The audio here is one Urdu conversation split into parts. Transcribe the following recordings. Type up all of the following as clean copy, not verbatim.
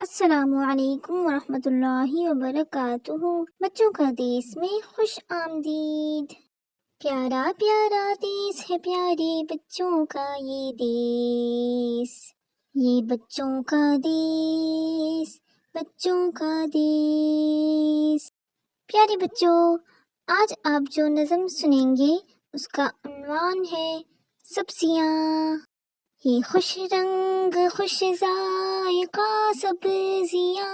السلام علیکم ورحمۃ اللہ وبرکاتہ۔ بچوں کا دیس میں خوش آمدید۔ پیارا پیارا دیس ہے پیارے بچوں کا یہ دیس، یہ بچوں کا دیس، بچوں کا دیس۔ پیارے بچوں، آج آپ جو نظم سنیں گے اس کا عنوان ہے سبزیاں۔ یہ خوش رنگ خوش ذائقہ سبزیاں،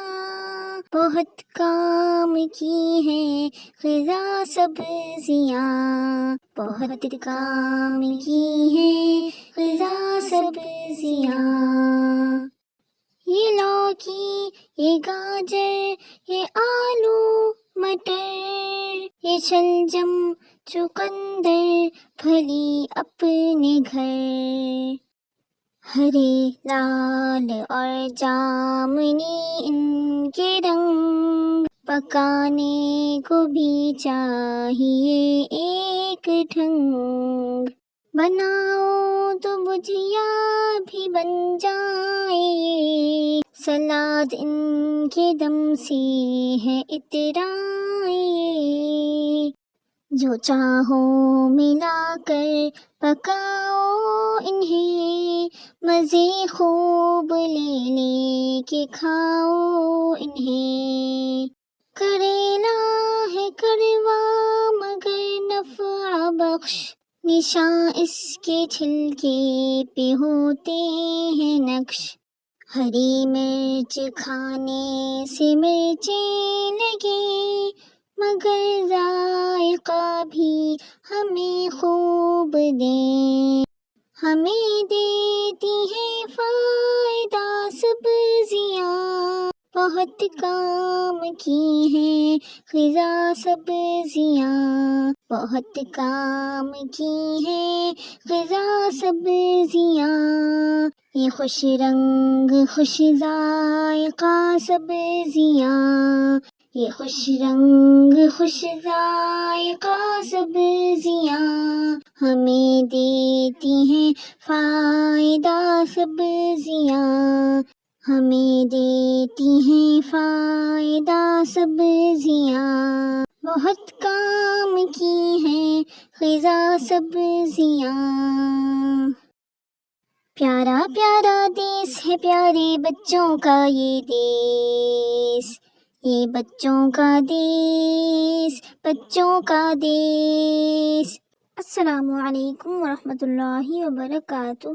بہت کام کی ہیں غذا سبزیاں، بہت کام کی ہیں غذا سبزیاں۔ یہ لوکی، یہ گاجر، یہ آلو مٹر، یہ شلجم چقندر پھلی اپنے گھر، ہرے لال اور جامنی ان کے رنگ، پکانے کو بھی چاہیے ایک ڈھنگ، بناؤ تو بھجیا بھی بن جائے، سلاد ان کے دم سے ہے اترائے، جو چاہو ملا کر پکاؤ انہیں، مزے خوب لے لے کے کھاؤ انہیں، کریلا ہے کڑوا مگر نفع بخش، نشاں اس کے چھلکے پہ ہوتے ہیں نقش، ہری مرچ کھانے سے مرچیں لگے، مگر ذائقہ بھی ہمیں خوب دیں، ہمیں دیتی ہیں فائدہ سبزیاں، بہت کام کی ہیں غذا سبزیاں، بہت کام کی ہیں غذا سبزیاں۔ یہ خوش رنگ خوش ذائقہ سبزیاں، یہ خوش رنگ خوش ذائقہ سبزیاں، ہمیں دیتی ہیں فائدہ سبزیاں، ہمیں دیتی ہیں فائدہ سبزیاں، بہت کام کی ہیں غذا سبزیاں۔ پیارا پیارا دیس ہے پیارے بچوں کا یہ دیس، یہ بچوں کا دیس، بچوں کا دیس۔ السلام علیکم ورحمۃ اللہ وبرکاتہ۔